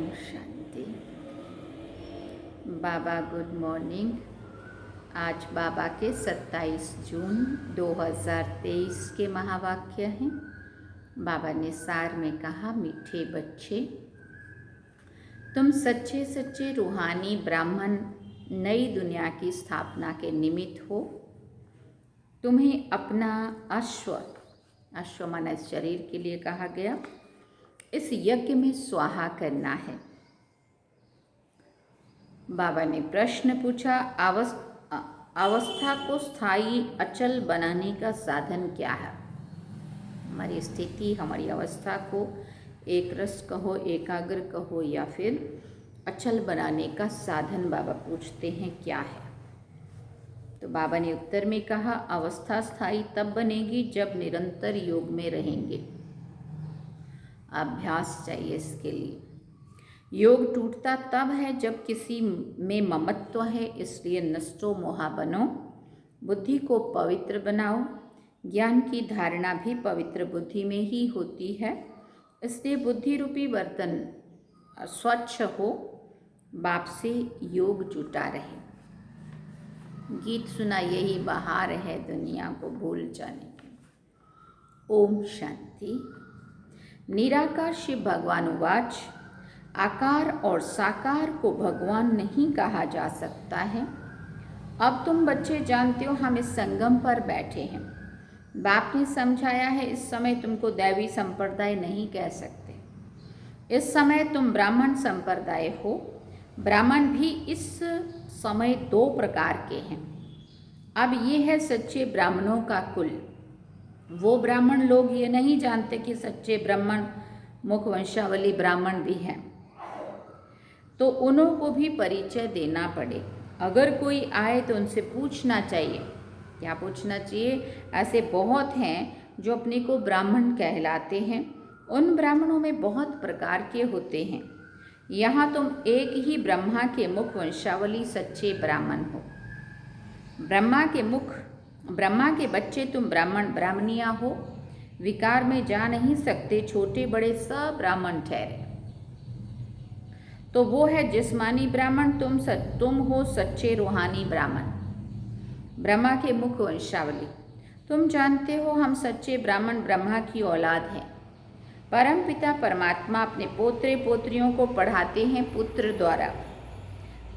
ओम शांति। बाबा good morning. आज बाबा के 27 जून 2023 के महावाक्य हैं। बाबा ने सार में कहा, मीठे बच्चे, तुम सच्चे सच्चे रूहानी ब्राह्मण नई दुनिया की स्थापना के निमित्त हो। तुम्हें अपना अश्व माना इस शरीर के लिए कहा गया, इस यज्ञ में स्वाहा करना है। बाबा ने प्रश्न पूछा, अवस्था को स्थायी अचल बनाने का साधन क्या है? हमारी स्थिति, हमारी अवस्था को एक रस कहो, एकाग्र कहो या फिर अचल बनाने का साधन बाबा पूछते हैं क्या है। तो बाबा ने उत्तर में कहा, अवस्था स्थायी तब बनेगी जब निरंतर योग में रहेंगे। अभ्यास चाहिए इसके लिए। योग टूटता तब है जब किसी में ममत्व है, इसलिए नष्टो मोहा बनो, बुद्धि को पवित्र बनाओ। ज्ञान की धारणा भी पवित्र बुद्धि में ही होती है, इसलिए बुद्धि रूपी बर्तन स्वच्छ हो, बाप से योग जुटा रहे। गीत सुना, यही बहार है दुनिया को भूल जाने की। ओम शांति। निराकार शिव भगवान उवाच, आकार और साकार को भगवान नहीं कहा जा सकता है। अब तुम बच्चे जानते हो, हम इस संगम पर बैठे हैं। बाप ने समझाया है, इस समय तुमको दैवी संप्रदाय नहीं कह सकते। इस समय तुम ब्राह्मण संप्रदाय हो। ब्राह्मण भी इस समय 2 प्रकार के हैं। अब ये है सच्चे ब्राह्मणों का कुल। वो ब्राह्मण लोग ये नहीं जानते कि सच्चे ब्राह्मण मुख वंशावली ब्राह्मण भी हैं, तो उन्हों को भी परिचय देना पड़े। अगर कोई आए तो उनसे पूछना चाहिए। क्या पूछना चाहिए? ऐसे बहुत हैं जो अपने को ब्राह्मण कहलाते हैं। उन ब्राह्मणों में बहुत प्रकार के होते हैं। यहाँ तुम एक ही ब्रह्मा के मुख वंशावली सच्चे ब्राह्मण हो। ब्रह्मा के बच्चे तुम ब्राह्मण ब्राह्मणियाँ हो। विकार में जा नहीं सकते, छोटे बड़े सब ब्राह्मण ठहरे। तो वो है जिस्मानी ब्राह्मण, तुम हो सच्चे रूहानी ब्राह्मण, ब्रह्मा के मुख वंशावली। तुम जानते हो हम सच्चे ब्राह्मण ब्रह्मा की औलाद हैं। परम पिता परमात्मा अपने पोत्रे पोत्रियों को पढ़ाते हैं पुत्र द्वारा।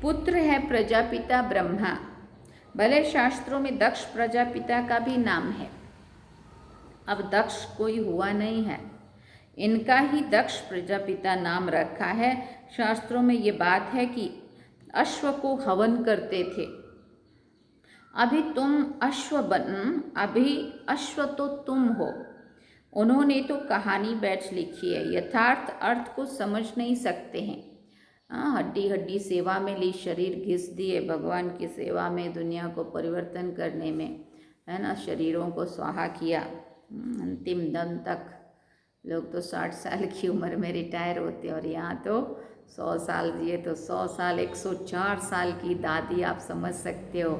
पुत्र है प्रजापिता ब्रह्मा। भले शास्त्रों में दक्ष प्रजापिता का भी नाम है। अब दक्ष कोई हुआ नहीं है, इनका ही दक्ष प्रजापिता नाम रखा है। शास्त्रों में ये बात है कि अश्व को हवन करते थे। अभी अश्व तो तुम हो। उन्होंने तो कहानी बैठ लिखी है, यथार्थ अर्थ को समझ नहीं सकते हैं। हड्डी हड्डी सेवा में ली, शरीर घिस दिए भगवान की सेवा में, दुनिया को परिवर्तन करने में, है ना। शरीरों को स्वाहा किया अंतिम दम तक। लोग तो 60 साल की उम्र में रिटायर होते हैं और यहाँ तो 100 साल जिए तो 100 साल 104 साल की दादी, आप समझ सकते हो।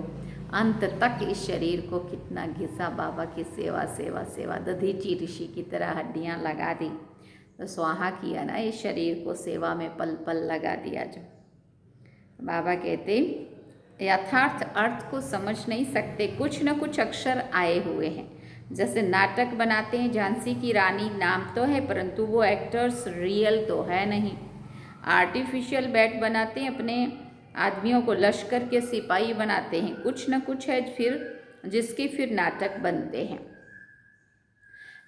अंत तक इस शरीर को कितना घिसा, बाबा की सेवा सेवा सेवा। दधीची ऋषि की तरह हड्डियाँ लगा दी, तो स्वाहा किया ना इस शरीर को, सेवा में पल पल लगा दिया। जो बाबा कहते यथार्थ अर्थ को समझ नहीं सकते, कुछ न कुछ अक्षर आए हुए हैं। जैसे नाटक बनाते हैं, झांसी की रानी नाम तो है परंतु वो एक्टर्स रियल तो है नहीं। आर्टिफिशियल बैट बनाते हैं, अपने आदमियों को लश्कर के सिपाही बनाते हैं। कुछ न कुछ है फिर जिसके फिर नाटक बनते हैं।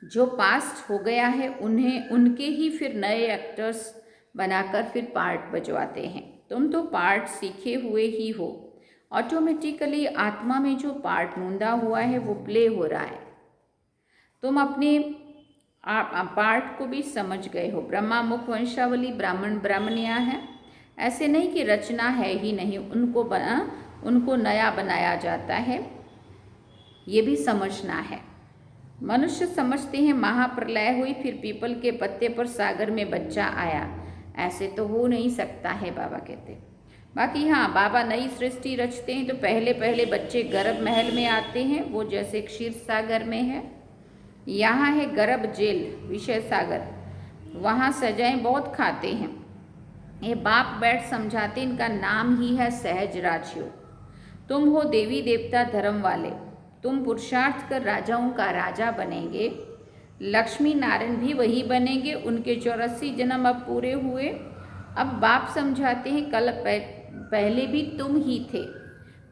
जो पास्ट हो गया है उनके ही फिर नए एक्टर्स बनाकर फिर पार्ट बजवाते हैं। तुम तो पार्ट सीखे हुए ही हो। ऑटोमेटिकली आत्मा में जो पार्ट नूंदा हुआ है वो प्ले हो रहा है। तुम अपने पार्ट को भी समझ गए हो। ब्रह्मा मुख वंशावली ब्राह्मण ब्राह्मणियाँ हैं। ऐसे नहीं कि रचना है ही नहीं, उनको नया बनाया जाता है, ये भी समझना है। मनुष्य समझते हैं महाप्रलय हुई, फिर पीपल के पत्ते पर सागर में बच्चा आया। ऐसे तो हो नहीं सकता है, बाबा कहते। बाकी हाँ, बाबा नई सृष्टि रचते हैं तो पहले पहले बच्चे गर्भ महल में आते हैं, वो जैसे क्षीर सागर में है। यहाँ है गर्भ जेल, विषय सागर। वहाँ सजाएं बहुत खाते हैं। ये बाप बैठ समझाते, इनका नाम ही है सहज राजयोग। तुम हो देवी देवता धर्म वाले, तुम पुरुषार्थ कर राजाओं का राजा बनेंगे। लक्ष्मी नारायण भी वही बनेंगे, उनके 84 जन्म अब पूरे हुए। अब बाप समझाते हैं कल पहले भी तुम ही थे।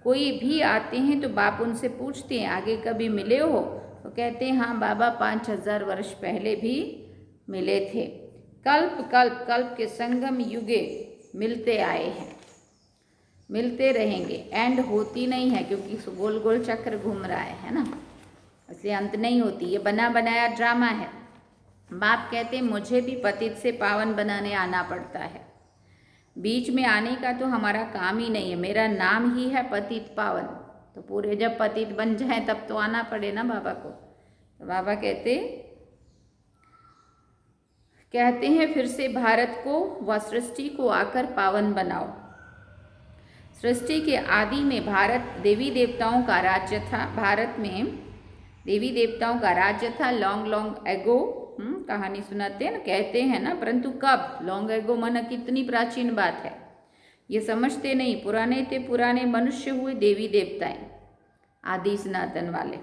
कोई भी आते हैं तो बाप उनसे पूछते हैं आगे कभी मिले हो, तो कहते हैं हाँ बाबा 5000 वर्ष पहले भी मिले थे। कल्प कल्प कल्प के संगम युगे मिलते आए हैं, मिलते रहेंगे। एंड होती नहीं है क्योंकि गोल गोल चक्र घूम रहा है ना, इसलिए अंत नहीं होती। ये बना बनाया ड्रामा है। बाप कहते मुझे भी पतित से पावन बनाने आना पड़ता है। बीच में आने का तो हमारा काम ही नहीं है, मेरा नाम ही है पतित पावन। तो पूरे जब पतित बन जाए तब तो आना पड़े ना बाबा को। तो बाबा कहते हैं फिर से भारत को व सृष्टि को आकर पावन बनाओ। सृष्टि के आदि में भारत देवी देवताओं का राज्य था। भारत में देवी देवताओं का राज्य था लॉन्ग लॉन्ग एगो। कहानी सुनाते हैं ना, कहते हैं ना, परंतु कब? लॉन्ग एगो माना कितनी प्राचीन बात है, ये समझते नहीं। पुराने थे पुराने मनुष्य हुए देवी देवताएं, आदि सनातन वाले।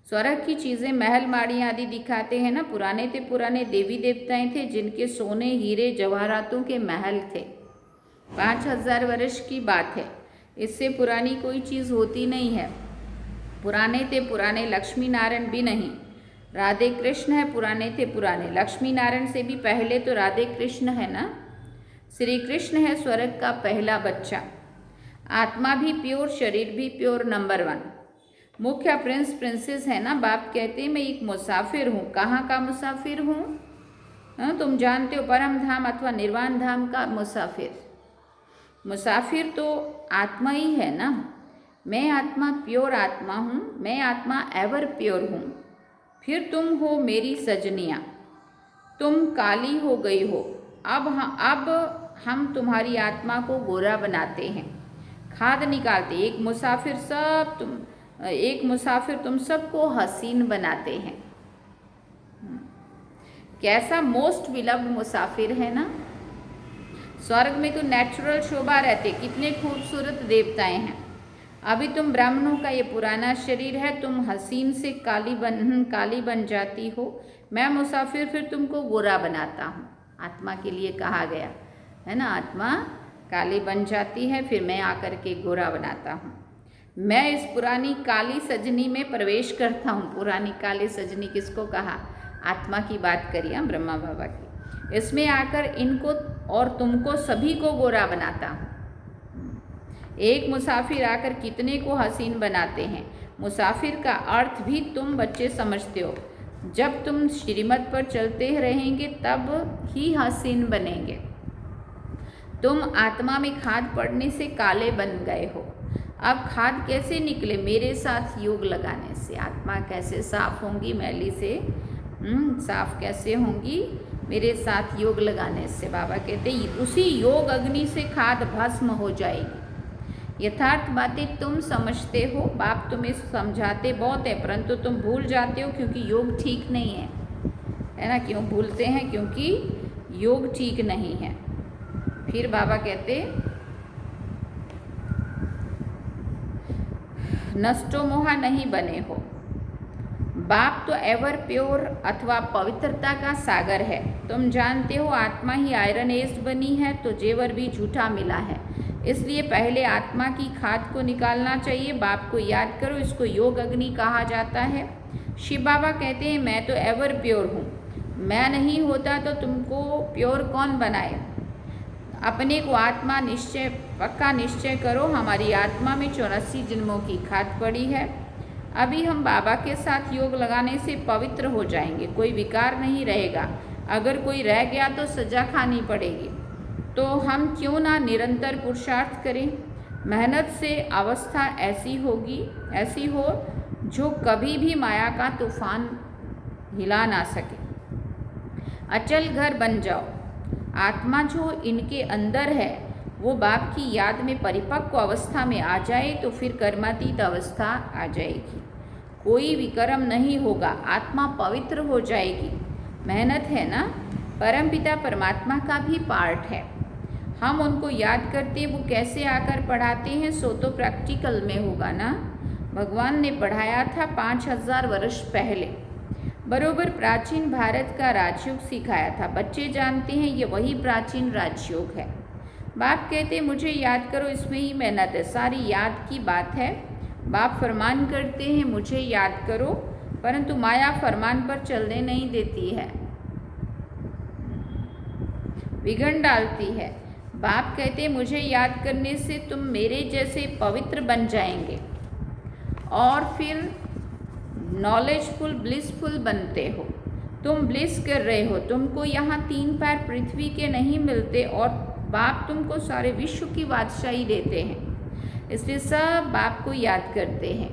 स्वर्ग की चीज़ें महल माड़ियाँ आदि दिखाते हैं ना, पुराने थे पुराने देवी देवताएं थे जिनके सोने हीरे जवाहरातों के महल थे। 5000 वर्ष की बात है, इससे पुरानी कोई चीज़ होती नहीं है। पुराने थे पुराने लक्ष्मी नारायण भी नहीं, राधे कृष्ण है पुराने थे पुराने। लक्ष्मी नारायण से भी पहले तो राधे कृष्ण है ना, श्री कृष्ण है स्वर्ग का पहला बच्चा। आत्मा भी प्योर, शरीर भी प्योर, नंबर 1। मुख्य प्रिंस प्रिंसेस है ना। बाप कहते हैं मैं एक मुसाफिर हूँ। कहाँ का मुसाफिर हूँ? तुम जानते हो, परम धाम अथवा निर्वाण धाम का मुसाफिर। मुसाफिर तो आत्मा ही है ना। मैं आत्मा प्योर आत्मा हूँ, मैं आत्मा एवर प्योर हूँ। फिर तुम हो मेरी सजनियाँ, तुम काली हो गई हो। अब हम तुम्हारी आत्मा को गोरा बनाते हैं, खाद निकालते। एक मुसाफिर तुम सबको हसीन बनाते हैं। कैसा मोस्ट विलव्ड मुसाफिर है ना। स्वर्ग में तो नेचुरल शोभा रहते, कितने खूबसूरत देवताएं हैं। अभी तुम ब्राह्मणों का ये पुराना शरीर है, तुम हसीन से काली बन जाती हो। मैं मुसाफिर फिर तुमको गोरा बनाता हूँ। आत्मा के लिए कहा गया है ना, आत्मा काली बन जाती है फिर मैं आकर के गोरा बनाता हूँ। मैं इस पुरानी काली सजनी में प्रवेश करता हूँ। पुरानी काली सजनी किसको कहा? आत्मा की बात करिए ब्रह्मा बाबा की। इसमें आकर इनको और तुमको सभी को गोरा बनाता हूँ। एक मुसाफिर आकर कितने को हसीन बनाते हैं। मुसाफिर का अर्थ भी तुम बच्चे समझते हो। जब तुम श्रीमत पर चलते रहेंगे तब ही हसीन बनेंगे। तुम आत्मा में खाद पड़ने से काले बन गए हो। अब खाद कैसे निकले? मेरे साथ योग लगाने से। आत्मा कैसे साफ होंगी मैली से? साफ कैसे होंगी? मेरे साथ योग लगाने से। बाबा कहते उसी योग अग्नि से खाद भस्म हो जाएगी। यथार्थ बातें तुम समझते हो, बाप तुम्हें समझाते बहुत है, परंतु तुम भूल जाते हो क्योंकि योग ठीक नहीं है ना। क्यों भूलते हैं? क्योंकि योग ठीक नहीं है। फिर बाबा कहते नष्टो मोहा नहीं बने हो। बाप तो एवर प्योर अथवा पवित्रता का सागर है। तुम जानते हो आत्मा ही आयरन एज बनी है, तो जेवर भी झूठा मिला है। इसलिए पहले आत्मा की खाद को निकालना चाहिए। बाप को याद करो, इसको योग अग्नि कहा जाता है। शिव बाबा कहते हैं मैं तो एवर प्योर हूँ। मैं नहीं होता तो तुमको प्योर कौन बनाए? अपने को आत्मा निश्चय, पक्का निश्चय करो। हमारी आत्मा में 84 जन्मों की खाद पड़ी है। अभी हम बाबा के साथ योग लगाने से पवित्र हो जाएंगे, कोई विकार नहीं रहेगा। अगर कोई रह गया तो सजा खानी पड़ेगी। तो हम क्यों ना निरंतर पुरुषार्थ करें। मेहनत से अवस्था ऐसी हो जो कभी भी माया का तूफान हिला ना सके। अचल घर बन जाओ। आत्मा जो इनके अंदर है वो बाप की याद में परिपक्व अवस्था में आ जाए तो फिर कर्मातीत अवस्था आ जाएगी। कोई विकर्म नहीं होगा, आत्मा पवित्र हो जाएगी। मेहनत है ना, परमपिता परमात्मा का भी पार्ट है। हम उनको याद करते हैं, वो कैसे आकर पढ़ाते हैं, सो तो प्रैक्टिकल में होगा ना। भगवान ने पढ़ाया था 5000 वर्ष पहले, बरोबर प्राचीन भारत का राजयोग सिखाया था। बच्चे जानते हैं ये वही प्राचीन राजयोग है। बाप कहते मुझे याद करो, इसमें ही मेहनत है, सारी याद की बात है। बाप फरमान करते हैं मुझे याद करो, परंतु माया फरमान पर चलने नहीं देती है, विघ्न डालती है। बाप कहते मुझे याद करने से तुम मेरे जैसे पवित्र बन जाएंगे और फिर नॉलेजफुल ब्लिसफुल बनते हो। तुम ब्लिस कर रहे हो, तुमको यहाँ 3 पैर पृथ्वी के नहीं मिलते और बाप तुमको सारे विश्व की बादशाही देते हैं, इसलिए सब बाप को याद करते हैं।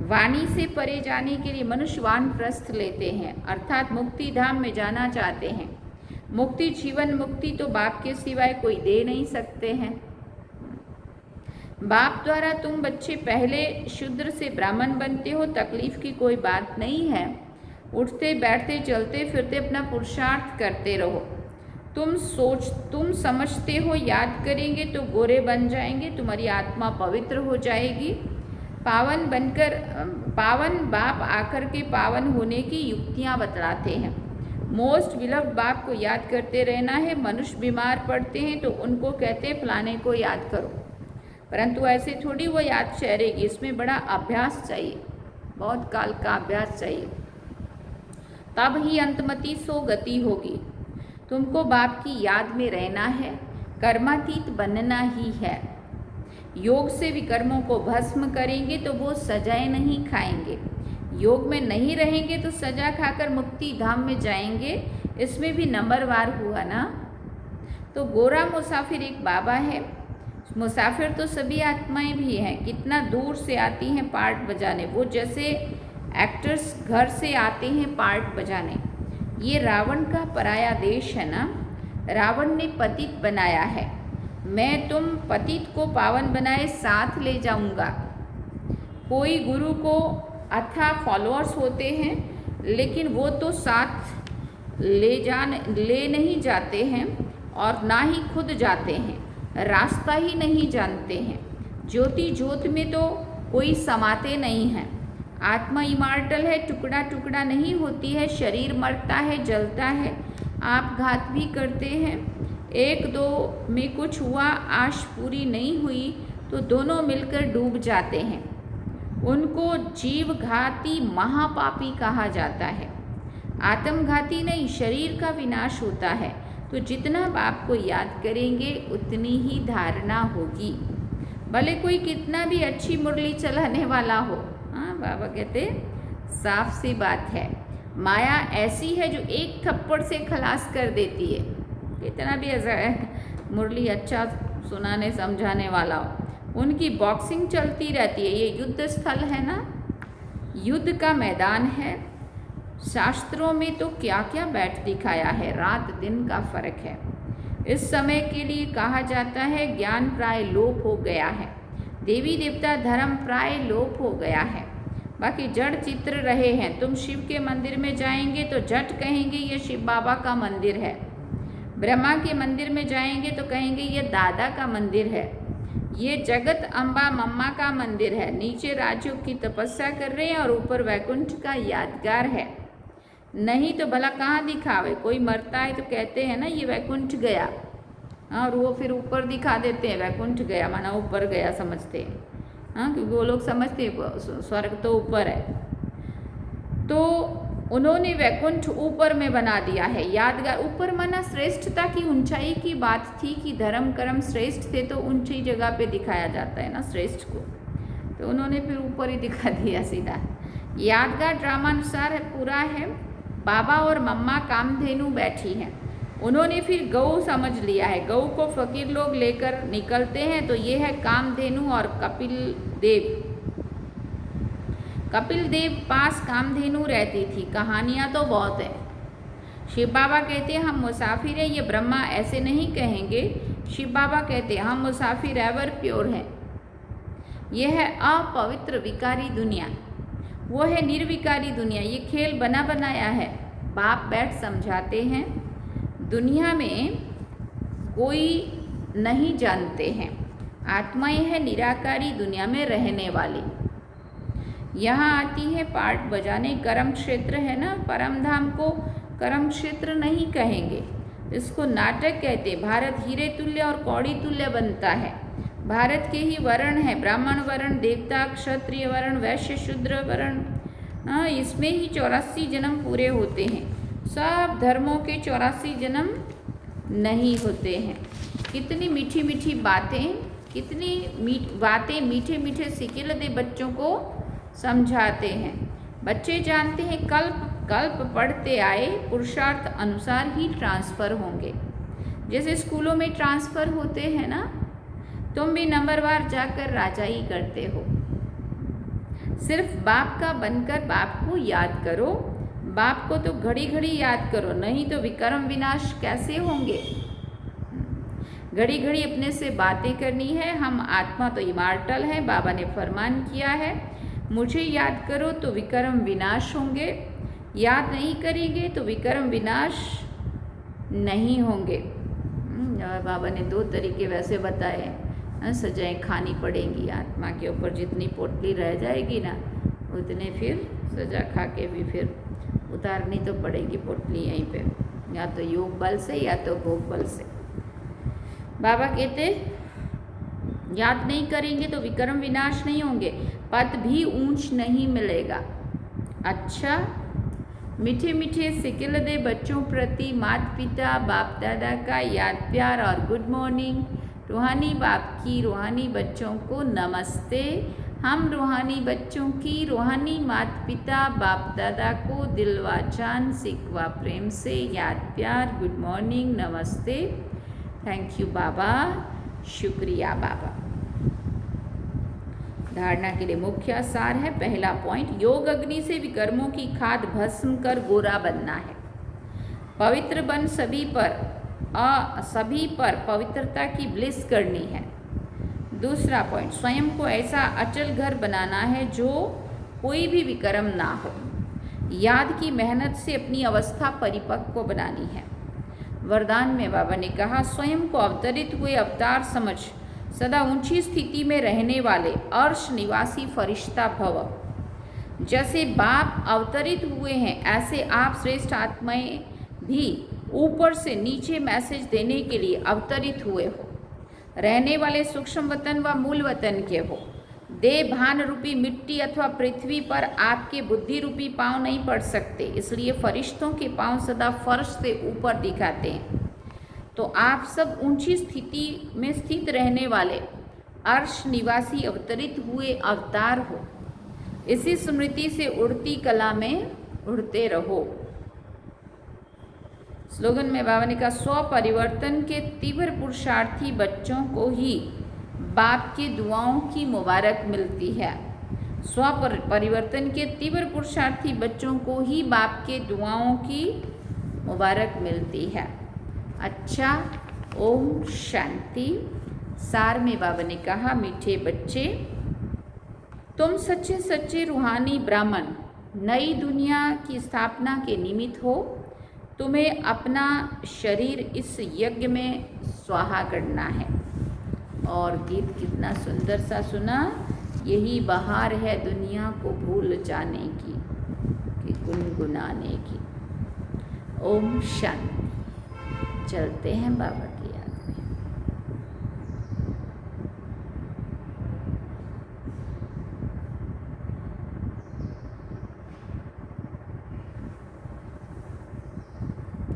वाणी से परे जाने के लिए मनुष्य वानप्रस्थ लेते हैं, अर्थात मुक्ति धाम में जाना चाहते हैं। मुक्ति, जीवन मुक्ति तो बाप के सिवाय कोई दे नहीं सकते हैं। बाप द्वारा तुम बच्चे पहले शूद्र से ब्राह्मण बनते हो, तकलीफ की कोई बात नहीं है। उठते बैठते चलते फिरते अपना पुरुषार्थ करते रहो। तुम समझते हो याद करेंगे तो गोरे बन जाएंगे, तुम्हारी आत्मा पवित्र हो जाएगी। पावन बाप आकर के पावन होने की युक्तियाँ बतलाते हैं। मोस्ट विलव्ड बाप को याद करते रहना है। मनुष्य बीमार पड़ते हैं तो उनको कहते हैं फलाने को याद करो, परंतु ऐसे थोड़ी वो याद ठहरेगी, इसमें बड़ा अभ्यास चाहिए, बहुत काल का अभ्यास चाहिए, तब ही अंतमति सो गति होगी। तुमको बाप की याद में रहना है, कर्मातीत बनना ही है। योग से विकर्मों को भस्म करेंगे तो वो सजाएं नहीं खाएंगे। योग में नहीं रहेंगे तो सजा खाकर मुक्ति धाम में जाएंगे। इसमें भी नंबरवार हुआ ना। तो गोरा मुसाफिर एक बाबा है, मुसाफिर तो सभी आत्माएं भी हैं, कितना दूर से आती हैं पार्ट बजाने, वो जैसे एक्टर्स घर से आते हैं पार्ट बजाने। ये रावण का पराया देश है ना। रावण ने पतित बनाया है, मैं तुम पतित को पावन बनाए साथ ले जाऊंगा। कोई गुरु को अथाह फॉलोअर्स होते हैं, लेकिन वो तो साथ ले नहीं जाते हैं और ना ही खुद जाते हैं, रास्ता ही नहीं जानते हैं। ज्योति ज्योत में तो कोई समाते नहीं हैं। आत्मा इमार्टल है, टुकड़ा टुकड़ा नहीं होती है, शरीर मरता है, जलता है, आप घात भी करते हैं। 1-2 में कुछ हुआ, आश पूरी नहीं हुई तो दोनों मिलकर डूब जाते हैं। उनको जीवघाती महापापी कहा जाता है। आत्मघाती नहीं, शरीर का विनाश होता है। तो जितना बाप को याद करेंगे उतनी ही धारणा होगी, भले कोई कितना भी अच्छी मुरली चलाने वाला हो। हाँ, बाबा कहते साफ सी बात है, माया ऐसी है जो एक थप्पड़ से खलास कर देती है। कितना भी ऐसा है मुरली अच्छा सुनाने समझाने वाला हो, उनकी बॉक्सिंग चलती रहती है। ये युद्ध स्थल है ना, युद्ध का मैदान है। शास्त्रों में तो क्या क्या बैठ दिखाया है, रात दिन का फर्क है। इस समय के लिए कहा जाता है ज्ञान प्राय लोप हो गया है, देवी देवता धर्म प्राय लोप हो गया है, बाकी जड़ चित्र रहे हैं। तुम शिव के मंदिर में जाएंगे तो झट कहेंगे ये शिव बाबा का मंदिर है। ब्रह्मा के मंदिर में जाएंगे तो कहेंगे ये दादा का मंदिर है, ये जगत अम्बा मम्मा का मंदिर है। नीचे राजयोग की तपस्या कर रहे हैं और ऊपर वैकुंठ का यादगार है। नहीं तो भला कहाँ दिखावे, कोई मरता है तो कहते हैं ना ये वैकुंठ गया, और वो फिर ऊपर दिखा देते हैं वैकुंठ गया, माना ऊपर गया समझते हैं। हाँ, क्योंकि वो लोग समझते हैं स्वर्ग तो ऊपर है, तो उन्होंने वैकुंठ ऊपर में बना दिया है। यादगार ऊपर माना श्रेष्ठता की ऊंचाई की बात थी कि धर्म कर्म श्रेष्ठ थे तो ऊंची जगह पे दिखाया जाता है ना श्रेष्ठ को, तो उन्होंने फिर ऊपर ही दिखा दिया सीधा। यादगार ड्रामानुसार है पूरा है। बाबा और मम्मा कामधेनु बैठी हैं, उन्होंने फिर गऊ समझ लिया है। गऊ को फकीर लोग लेकर निकलते हैं, तो ये है कामधेनु और कपिल देव। कपिल देव पास कामधेनु रहती थी। कहानियाँ तो बहुत है। शिव बाबा कहते हैं हम मुसाफिर हैं, ये ब्रह्मा ऐसे नहीं कहेंगे। शिव बाबा कहते हैं हम मुसाफिर एवर प्योर हैं। यह है अपवित्र विकारी दुनिया, वो है निर्विकारी दुनिया। ये खेल बना बनाया है। बाप बैठ समझाते हैं दुनिया में कोई नहीं जानते हैं। आत्माएं हैं निराकारी दुनिया में रहने वाली। यहाँ आती है पाठ बजाने। कर्म क्षेत्र है ना, परम धाम को कर्म क्षेत्र नहीं कहेंगे, इसको नाटक कहते। भारत हीरे तुल्य और कौड़ी तुल्य बनता है। भारत के ही वर्ण है, ब्राह्मण वर्ण, देवता, क्षत्रिय वर्ण, वैश्य, शूद्र वर्ण। इसमें ही 84 जन्म पूरे होते हैं। सब धर्मों के 84 जन्म नहीं होते हैं। कितनी मीठी मीठी बातें, बातें मीठे मीठे सिकिल दे बच्चों को समझाते हैं। बच्चे जानते हैं कल्प कल्प पढ़ते आए, पुरुषार्थ अनुसार ही ट्रांसफ़र होंगे। जैसे स्कूलों में ट्रांसफ़र होते हैं ना, तुम भी नंबरवार जाकर राजाई करते हो। सिर्फ बाप का बनकर बाप को याद करो। बाप को तो घड़ी घड़ी याद करो, नहीं तो विक्रम विनाश कैसे होंगे। घड़ी घड़ी अपने से बातें करनी है। हम आत्मा तो इमार्टल है, बाबा ने फरमान किया है, मुझे याद करो तो विक्रम विनाश होंगे। याद नहीं करेंगे तो विक्रम विनाश नहीं होंगे। बाबा ने 2 तरीके वैसे बताए। सजाएं खानी पड़ेंगी आत्मा के ऊपर, जितनी पोटली रह जाएगी ना उतने फिर सजा खा के भी फिर उतारनी तो पड़ेगी पोटली यहीं पे, या तो योग बल से या तो भोग बल से। बाबा कहते याद नहीं करेंगे तो विक्रम विनाश नहीं होंगे, पद भी ऊंच नहीं मिलेगा। अच्छा, मीठे मीठे सिकिल दे बच्चों प्रति माता पिता बाप दादा का याद प्यार और गुड मॉर्निंग। रूहानी बाप की रूहानी बच्चों को नमस्ते। हम रूहानी बच्चों की रूहानी माता पिता बाप दादा को दिलवा जान सिकवा प्रेम से याद प्यार, गुड मॉर्निंग, नमस्ते, थैंक यू बाबा, शुक्रिया बाबा। धारणा के लिए मुख्य सार है। पहला पॉइंट, योग अग्नि से विकर्मों की खाद भस्म कर गोरा बनना है। पवित्र बन सभी पर पवित्रता की ब्लिस करनी है। दूसरा पॉइंट, स्वयं को ऐसा अचल घर बनाना है जो कोई भी विकर्म ना हो। याद की मेहनत से अपनी अवस्था परिपक्व बनानी है। वरदान में बाबा ने कहा, स्वयं को अवतरित हुए अवतार समझ सदा ऊंची स्थिति में रहने वाले अर्श निवासी फरिश्ता भव। जैसे बाप अवतरित हुए हैं, ऐसे आप श्रेष्ठ आत्माएं भी ऊपर से नीचे मैसेज देने के लिए अवतरित हुए हो। रहने वाले सूक्ष्म वतन व मूल वतन के हो। देह भान रूपी मिट्टी अथवा पृथ्वी पर आपके बुद्धि रूपी पांव नहीं पड़ सकते, इसलिए फरिश्तों के पांव सदा फर्श से ऊपर दिखाते हैं। तो आप सब ऊंची स्थिति में स्थित रहने वाले अर्श निवासी अवतरित हुए अवतार हो। इसी स्मृति से उड़ती कला में उड़ते रहो। स्लोगन में बाबा ने कहा, स्व परिवर्तन के तीव्र पुरुषार्थी बच्चों को ही बाप की दुआओं की मुबारक मिलती है। स्व परिवर्तन के तीव्र पुरुषार्थी बच्चों को ही बाप के दुआओं की मुबारक मिलती है। अच्छा, ओम शांति। सार में बाबा ने कहा, मीठे बच्चे, तुम सच्चे सच्चे रूहानी ब्राह्मण नई दुनिया की स्थापना के निमित्त हो। तुम्हें अपना शरीर इस यज्ञ में स्वाहा करना है। और गीत कितना सुंदर सा सुना, यही बहार है दुनिया को भूल जाने की, कि गुनगुनाने की। ओम शांति। चलते हैं बाबा।